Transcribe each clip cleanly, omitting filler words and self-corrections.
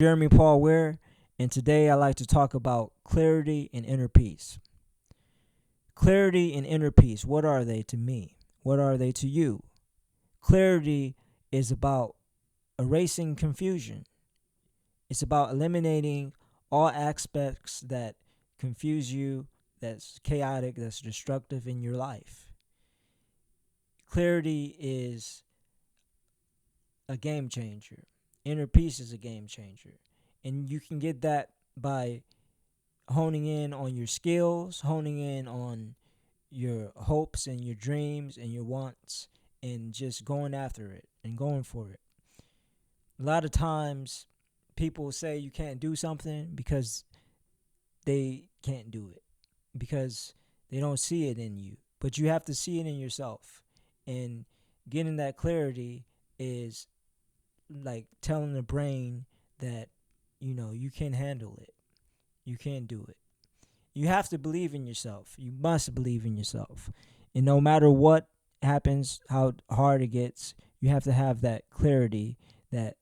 Jeremy Paul Ware, and today I like to talk about clarity and inner peace. Clarity and inner peace, what are they to me? What are they to you? Clarity is about erasing confusion. It's about eliminating all aspects that confuse you, that's chaotic, that's destructive in your life. Clarity is a game changer. Inner peace is a game changer. And you can get that by honing in on your skills, honing in on your hopes and your dreams and your wants, and just going after it and going for it. A lot of times people say you can't do something because they can't do it, because they don't see it in you. But you have to see it in yourself. And getting that clarity is like telling the brain that, you can handle it. You can do it. You have to believe in yourself. You must believe in yourself. And no matter what happens, how hard it gets, you have to have that clarity, that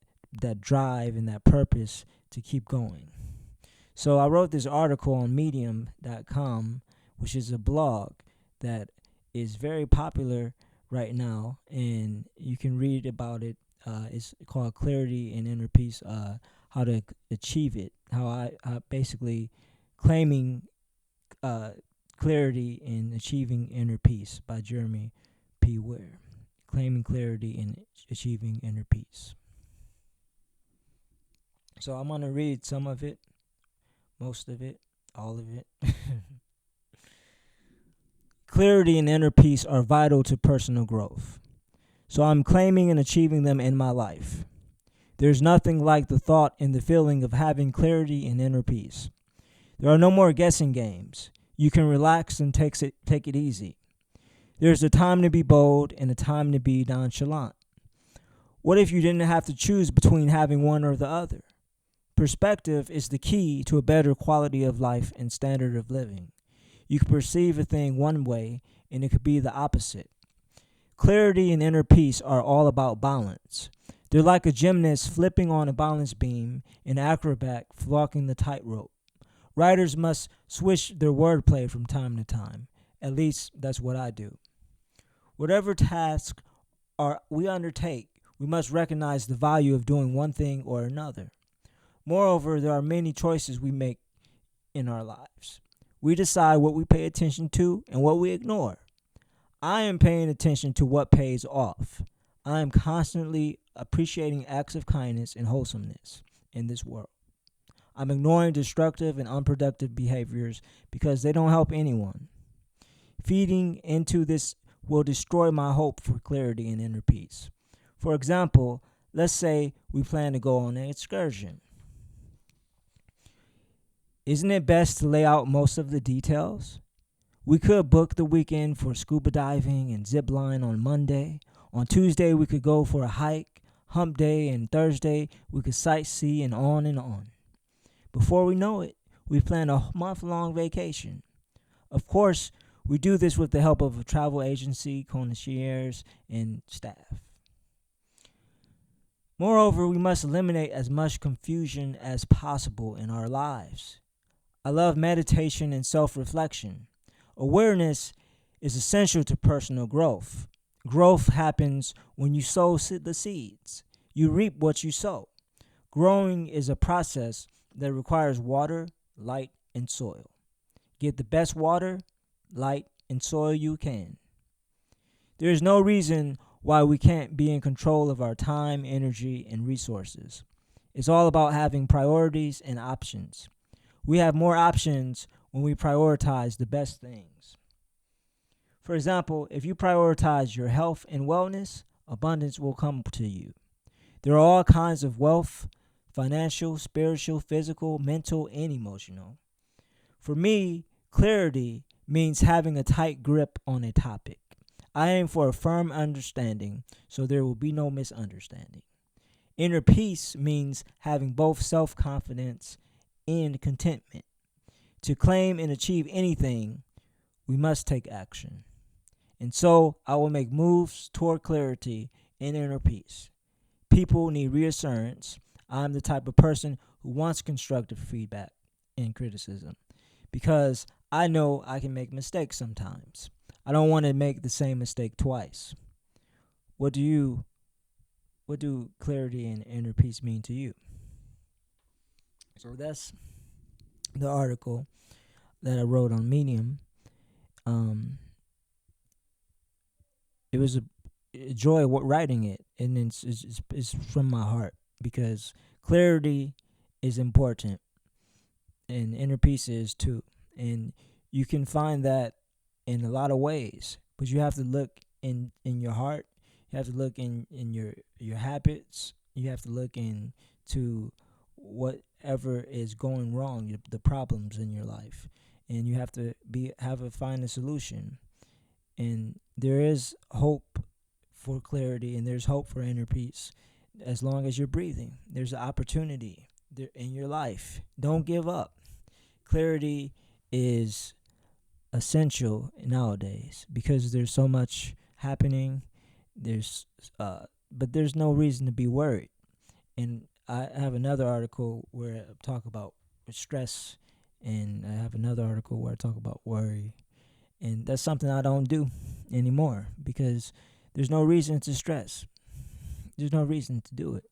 drive and that purpose to keep going. So I wrote this article on medium.com, which is a blog that is very popular right now, and you can read about it. It's called Clarity and Inner Peace, how to achieve it, how I basically claiming clarity and achieving inner peace by Jeremy P. Ware. Claiming clarity and achieving inner peace. So I'm going to read some of it, most of it, all of it. Clarity and inner peace are vital to personal growth. So I'm claiming and achieving them in my life. There's nothing like the thought and the feeling of having clarity and inner peace. There are no more guessing games. You can relax and take it easy. There's a time to be bold and a time to be nonchalant. What if you didn't have to choose between having one or the other? Perspective is the key to a better quality of life and standard of living. You can perceive a thing one way, and it could be the opposite. Clarity and inner peace are all about balance. They're like a gymnast flipping on a balance beam and an acrobat walking the tightrope. Writers must switch their wordplay from time to time. At least that's what I do. Whatever task we undertake, we must recognize the value of doing one thing or another. Moreover, there are many choices we make in our lives. We decide what we pay attention to and what we ignore. I am paying attention to what pays off. I am constantly appreciating acts of kindness and wholesomeness in this world. I'm ignoring destructive and unproductive behaviors because they don't help anyone. Feeding into this will destroy my hope for clarity and inner peace. For example, let's say we plan to go on an excursion. Isn't it best to lay out most of the details? We could book the weekend for scuba diving and zip line on Monday. On Tuesday, we could go for a hike, hump day, and Thursday, we could sightsee and on and on. Before we know it, we plan a month-long vacation. Of course, we do this with the help of a travel agency, concierge, and staff. Moreover, we must eliminate as much confusion as possible in our lives. I love meditation and self-reflection. Awareness is essential to personal growth. Growth happens when you sow the seeds. You reap what you sow. Growing is a process that requires water, light, and soil. Get the best water, light, and soil you can. There is no reason why we can't be in control of our time, energy, and resources. It's all about having priorities and options. We have more options when we prioritize the best things. For example, if you prioritize your health and wellness, abundance will come to you. There are all kinds of wealth: financial, spiritual, physical, mental, and emotional. For me, clarity means having a tight grip on a topic. I aim for a firm understanding so there will be no misunderstanding. Inner peace means having both self-confidence and contentment. To claim and achieve anything, we must take action. And so I will make moves toward clarity and inner peace. People need reassurance. I'm the type of person who wants constructive feedback and criticism because I know I can make mistakes sometimes. I don't want to make the same mistake twice. What do clarity and inner peace mean to you? So that's the article that I wrote on Medium. Um, it was a joy writing it, and it's from my heart because clarity is important, and inner peace is too. And you can find that in a lot of ways, but you have to look in your heart. You have to look in your habits. You have to look into whatever is going wrong, the problems in your life, and you have to find a solution. And there is hope for clarity, and there's hope for inner peace. As long as you're breathing, there's an opportunity there in your life. Don't give up. Clarity is essential nowadays because there's so much happening. But there's no reason to be worried. And I have another article where I talk about stress, and I have another article where I talk about worry. And that's something I don't do anymore because there's no reason to stress. There's no reason to do it.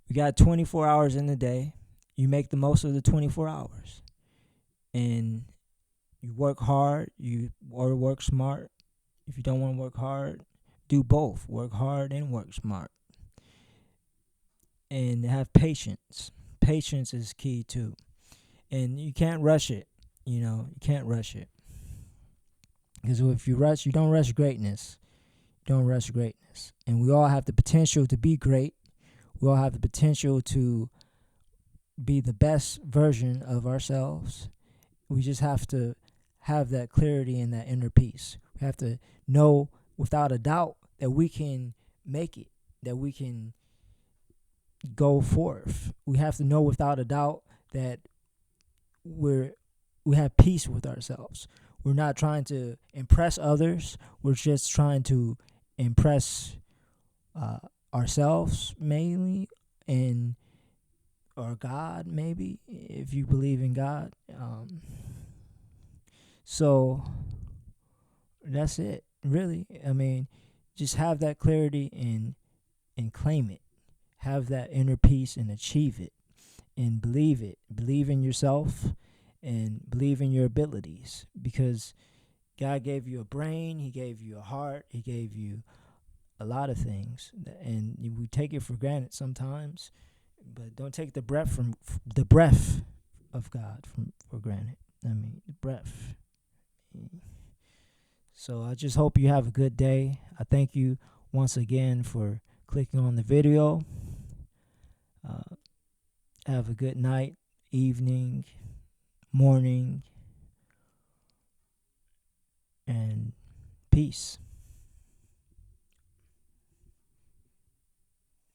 We got 24 hours in the day. You make the most of the 24 hours. And you work hard, or work smart. If you don't want to work hard, do both. Work hard and work smart. And have patience. Patience is key too. And you can't rush it. You can't rush it. Because if you rush, you don't rush greatness. You don't rush greatness. And we all have the potential to be great. We all have the potential to be the best version of ourselves. We just have to have that clarity and that inner peace. We have to know without a doubt that we can make it, that we can go forth. We have to know without a doubt that we have peace with ourselves. We're not trying to impress others. We're just trying to impress ourselves mainly, and or God maybe if you believe in God. So that's it, really. I mean, just have that clarity and claim it. Have that inner peace and achieve it, and believe it. Believe in yourself and believe in your abilities, because God gave you a brain, He gave you a heart, He gave you a lot of things, and we take it for granted sometimes. But don't take the breath of God for granted. I mean, the breath. So I just hope you have a good day. I thank you once again for clicking on the video. Have a good night, evening, morning, and peace.